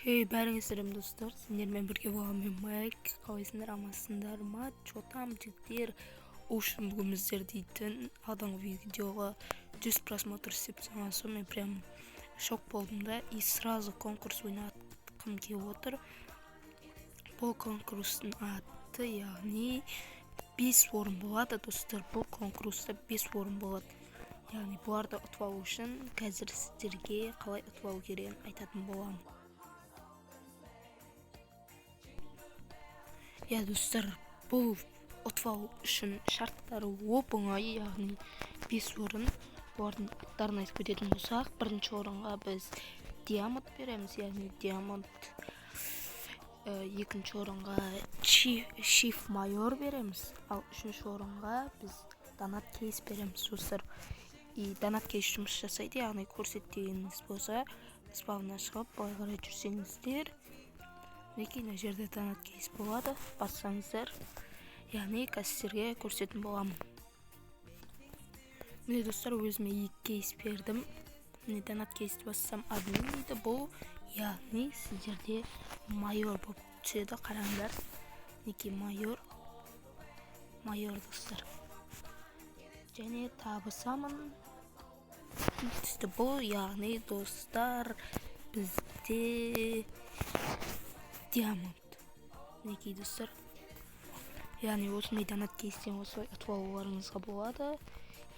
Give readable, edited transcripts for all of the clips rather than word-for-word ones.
Бәріңіздерім достар, сендермен бірге болғанмен Майк, қалайсыңдар, амансыңдар ма? Чотам жігіттер, үшін бүгініздер дейтін алдыңғы видеоға 100 просмотр істеп тастаған мен прям шок болдым да, и сразу конкурс ойнатқым келіп отыр. Бұл конкурстың аты, яғни 5 орын болады, достар. Бұл конкурста 5 орын болады. Яғни бұларды ұтып алу үшін қазір сіздерге қалай ұтып алу керегін айтатын боламын. Достар, бұл ұтып алу үшін шарттары оп-оңай, яғни 5 орын. Олардың аттарын айтып кететін болсақ, бірінші орынға біз диамond береміз, яғни диамond. Екінші орынға Chief Майор береміз, ал үшінші орынға біз донат кейс береміз, достар. И донат кейс жұмыс жасайды, яғни көрсетпегеніңіз болса, спавнан шығып, былай қарай жүрсеңіздер, мінекей мына жерде донат кейс болады, бассаңыздар, яғни қазір көрсететін боламын. Міне достар, өзіме 2 кейс бердім. Міне донат кейсті бассам админ дейді. Бұл яғни сіздерде майор болып түседі, қараңдар. Мінекей майор достар. Және табысамын. Бұл яғни достар бізде диамond. Мінекей достар. Яғни осындай донат кейстен осылай ұтып алуларыңызға болады.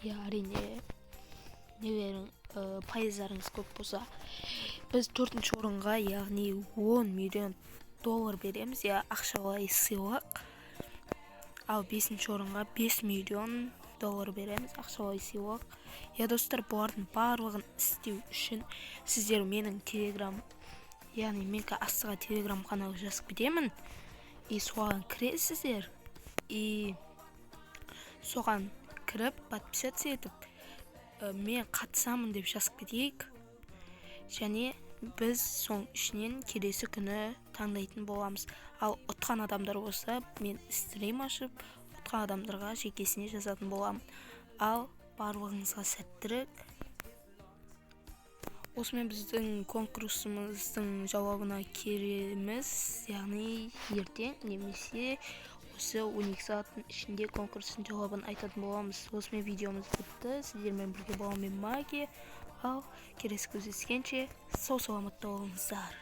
Әрине пайыздарыңыз көп болса, біз 4-ші орынға, яғни 10 миллион доллар береміз, ақшалай сыйлық. Ал 5-ші орынға 5 миллион доллар береміз, ақшалай сыйлық. Достар, бұлардың барлығын істеу үшін сіздер менің телеграм, яғни мен астыға телеграм каналы жазып кетемін. И соған кіресіздер. И соған кіріп, подписаться етіп, мен қатысамын деп жазып кетейік. Және біз соң ішінен келесі күні таңдайтын боламыз. Ал ұтқан адамдар болса, мен стрим ашып, ұтқан адамдарға жекесіне жазатын боламын. Ал барлығыңызға сәттілік. Осымен біздің конкурсымыздың жауабына келеміз, яғни ертең немесе осы 12 сағаттың ішінде конкурстың жауабын айтатын боламыз. Осымен видеомыз бітті. Сіздермен бірге болғанмен Маги. Ал келесі кездескенше сау саламатта болыңыздар.